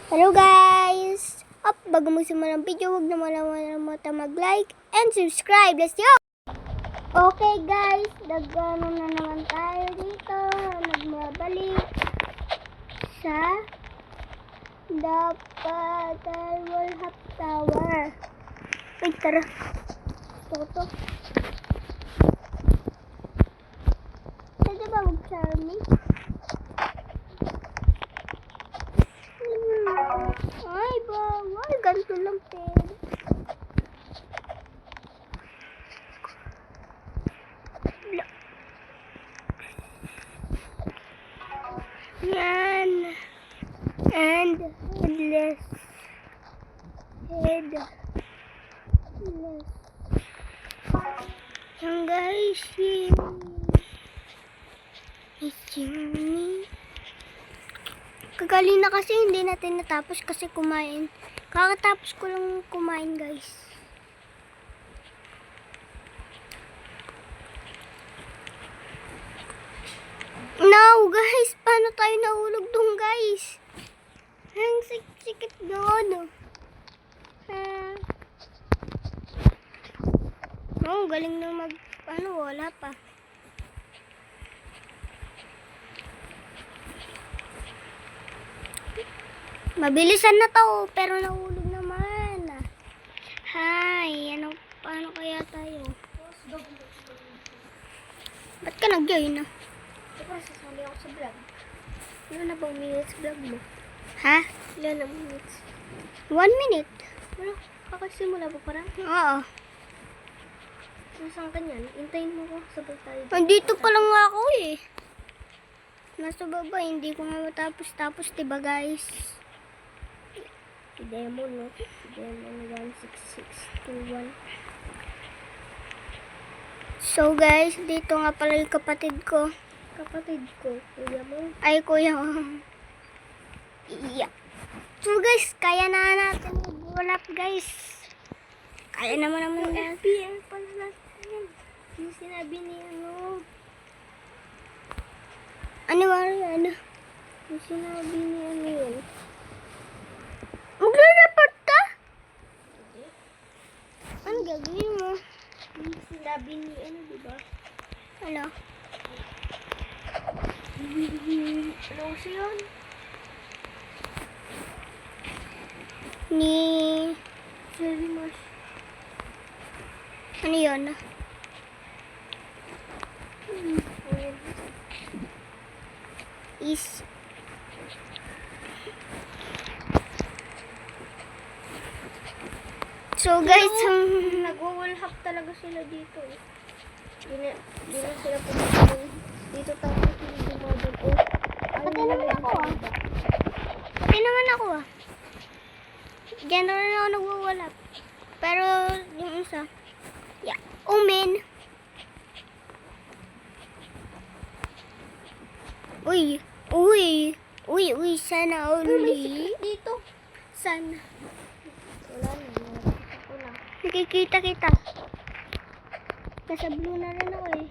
Hello guys! Bago mo simulan ang video, huwag naman mag-like and subscribe. Let's go! Okay guys, nagano na naman tayo dito. Nagmabalik sa The Paddle Half Tower. Wait, tara. Ito. Pwede ba mag-charming? Ay, bawal. Ganito lang pera. Yan. And headless. Headless. Yan guys. Kagali na kasi hindi natin natapos kasi kumain. Kakatapos ko lang kumain guys. No guys, paano tayo nahulog dun guys? Ang sikit doon. Oh, galing na wala pa. Mabilisan na to, pero nahulog naman. Hi, paano kaya tayo? Ba't ka nag-join na? Diba, sasali ako sa vlog. Ilan na bang minutes vlog mo? Ha? Ilan na minutes? 1 minute. Wala, kakasimula ba parang? Oo. Nasaan ka niyan? Intayin mo ko, sabay tayo. Andito pa lang ako eh. Nasa baba, hindi ko nga matapos diba guys? Demon, no? Demon 16621. So guys, dito nga pala yung kapatid ko. Kapatid ko, kuya mo. Ay, kuya. Yeah. So guys, kaya na natin mag-ulap guys. Kaya naman natin. FPL pala natin. Yung sinabi ni Ano ba yan? Yung sinabi ni yun. Magre-report ka? Ano gagawin mo? Yung sinabi ni diba? Ano? Ano kasi yun? Ni... Very much. Ano yun? Is... So guys, Nag-wallhap talaga sila dito. Di na sila pumunta. Dito tayo dumodol. Pati naman ako Diyan na rin ako nagwawalap. Pero yung isa, yeah, umin. Uy, sana uli. Dito. Sana. Wala na. Wala. Nakikita kita. Nasa blue na rin ako eh.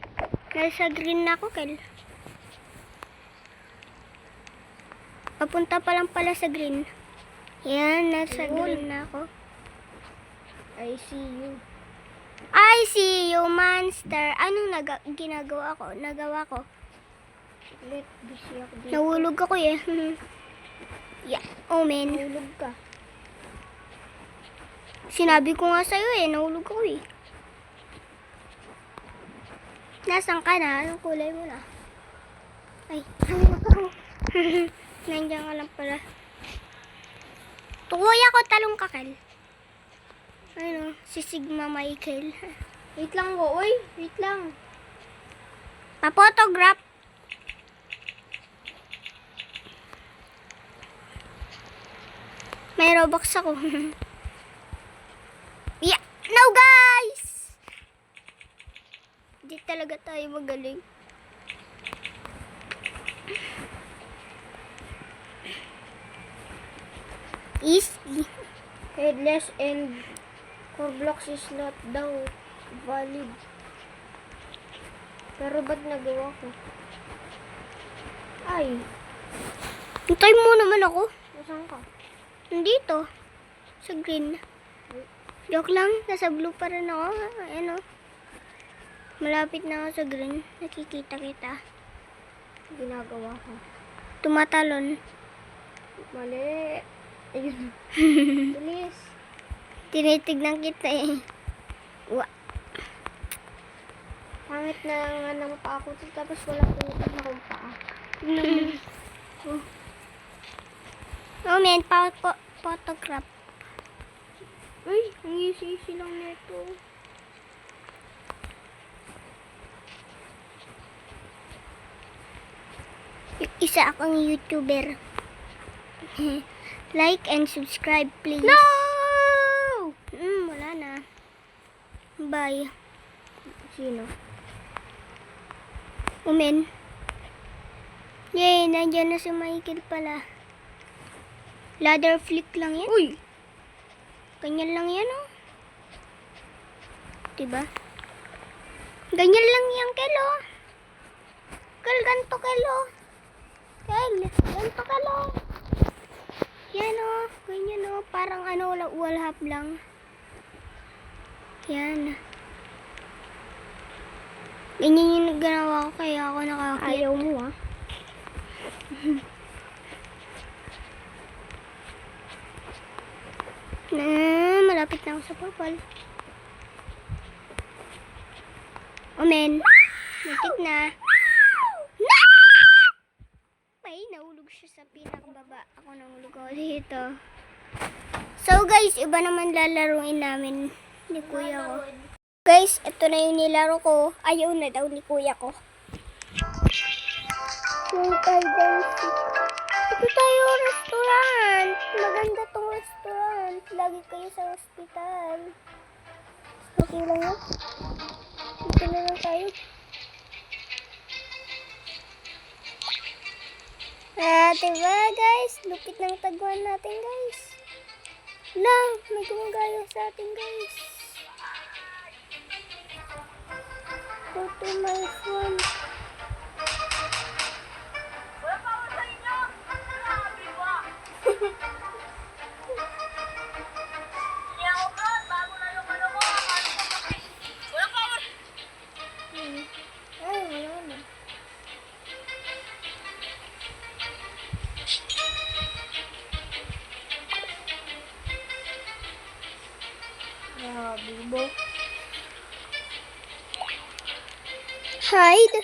Nasa green na ako, Kel. Papunta pa lang pala sa green. Yan, nasa green na ako. I see you, monster. Anong ginagawa ko? Nagawa ko. Let busy ako dito. Nahulog ako eh. Yeah, omen. Nahulog ka. Sinabi ko nga sa'yo eh, nahulog ako eh. Nasaan ka na? Anong kulay mo na? Ay, ano ako? Nandiyan ka lang pala. Tukoy ako, talong kakal. Ano, si Sigma Michael. Wait lang ko, oy. Wait lang. Pa-photograph. May Robux ako. Yeah, no guys! Hindi talaga tayo magaling. Easy. Headless and core blocks is not daw valid. Pero ba't nagawa ko? Ay, Hintay mo naman ako. nasaan ka? Nandito. Sa green. Joke lang. Nasa blue pa rin ako. Ayan o. Malapit na ako sa green. Nakikita kita. Ginagawa ko. Tumatalon. Mali. Ayun. Bilis. Tinitignan kita eh. Wa. Pangit na nga ng paa ko. Tapos walang tinitig na kong paa. Tignan mo. Oh, men. Photograph. Uy, ang easy lang nito. Isa akong YouTuber. Like and subscribe, please. No! Wala na. Bye. Sino? Umen. Yay, nandiyan na si Michael pala. Ladder flick lang yan. Uy! Ganyan lang yan, oh. Diba? Ganyan lang yan, Kelo. Ganto, Kelo. Ganto, Kelo. Yan, oh. Ganyan, oh. Parang ano, walhap lang. Yan. Ganyan yung ginawa ko, kaya ako nakakit. Ayaw mo ah. Malapit na ako sa purple. Omen. Matik na. Ay, nahulog siya sa pinakababa. Ako nahulog ako dito. So guys, iba naman lalaruin namin ni kuya ko. Guys, ito na yung nilaro ko. Ayaw na daw ni kuya ko. Yung identity. Ito tayo restaurant. Maganda tong restaurant. Lagi kayo sa hospital. Okay lang yun. Dito na lang tayo. Diba guys? Lupit ng taguan natin guys. Wala, may gumagaya sa atin guys. Go to my phone. Ay, wala na. Bibo. Hide.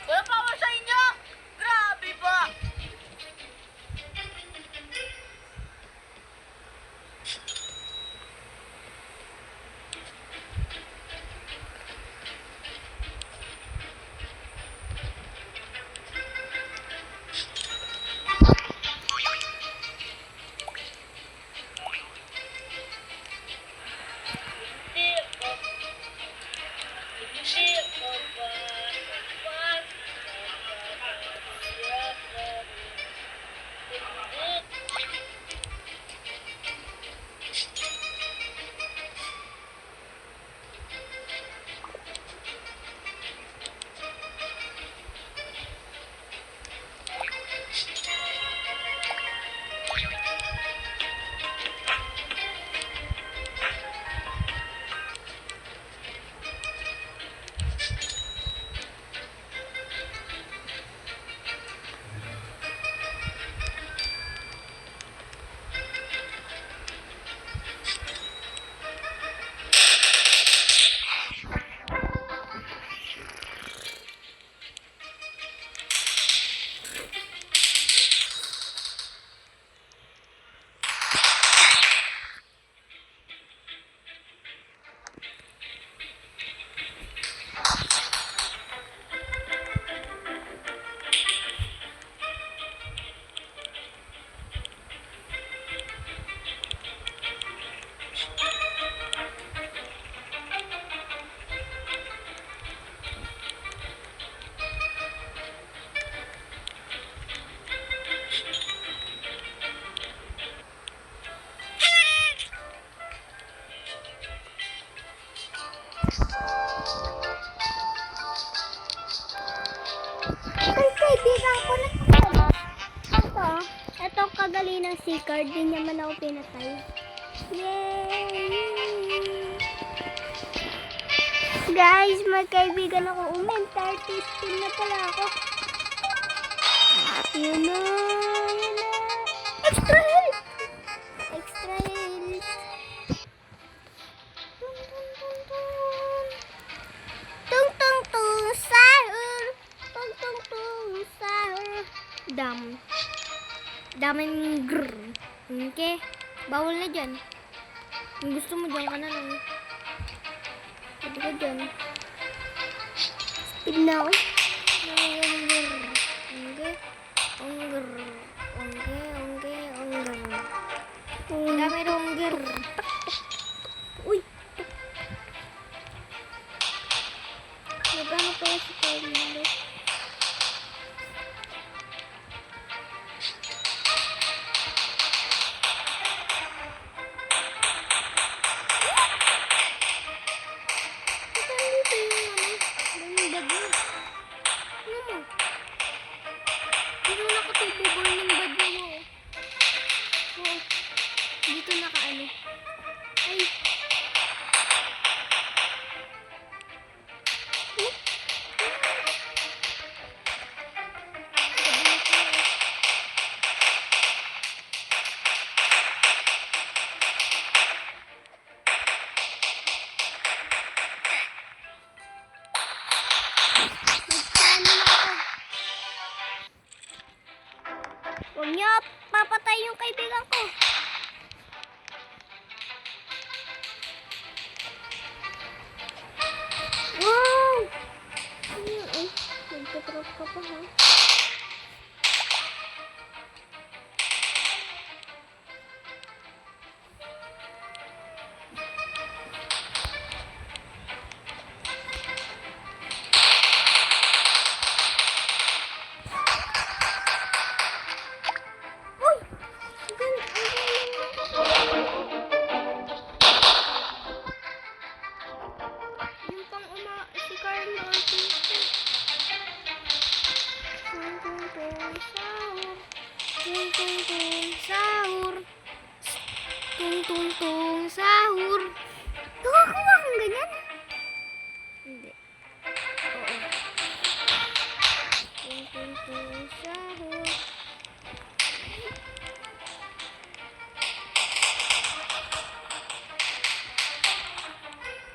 Wala power sa inyo! Grabe ba? Ay, kaibigan ko na ito. Ito kagaling ng C-card. Di naman ako pinatay. Yay! Guys, may kaibigan ako. Mental testing na pala ako. Yun na, yun na. Extra health! Extra health. Tung, tung, tung, tung. Tung, tung, tung, sahur. Tung, tung, tung, sahur. Daming grrr. Okay? Bawal na dyan. Kung gusto mo dyan ka na lang. Pwede ka dyan. Speed na ako. Dami rongger. Uy! Nagano pala si Paulo. Dito nakaano. Ay. Huwag niyo papatay yung kaibigan ko. Wow! Ay, nagtatrap ka pa ha? Uy! Yung pang si Carlo. Tung tung tung sahur. Tung tung tung sahur. Nakakuha kang ganyan? Hindi. Oo. Tung tung tung sahur.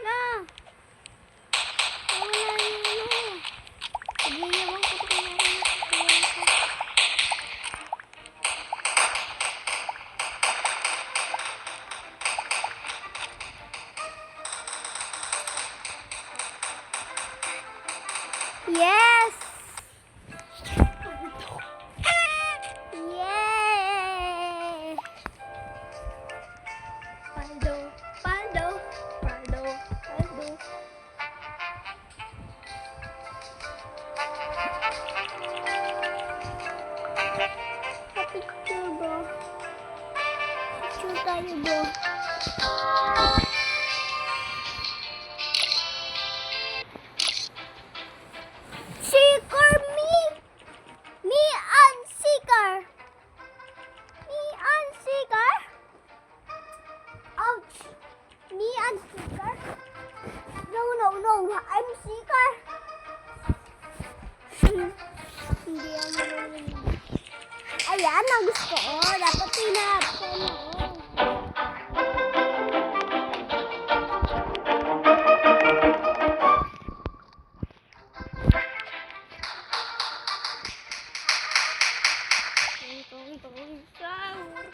La! Wala yung ano. Nagyayawang ko pa kung nakakawang ko. Yes! Yay! Paldo, paldo, paldo, paldo. Picture ba? Picture tayo ba? Seeker me! Me and Seeker! Me and Seeker? Ouch! Me and Seeker? No, no, no! I'm Seeker! Hindi ako marunong. Ayan ang gusto ko. Dapat tinap ko mo. Tung tung tung sahur.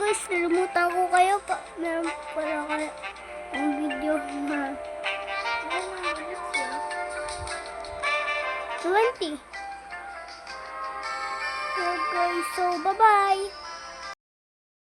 guys, nalimutan ko kayo pa. Meron pala kayo ang video na 20. So guys, so bye-bye.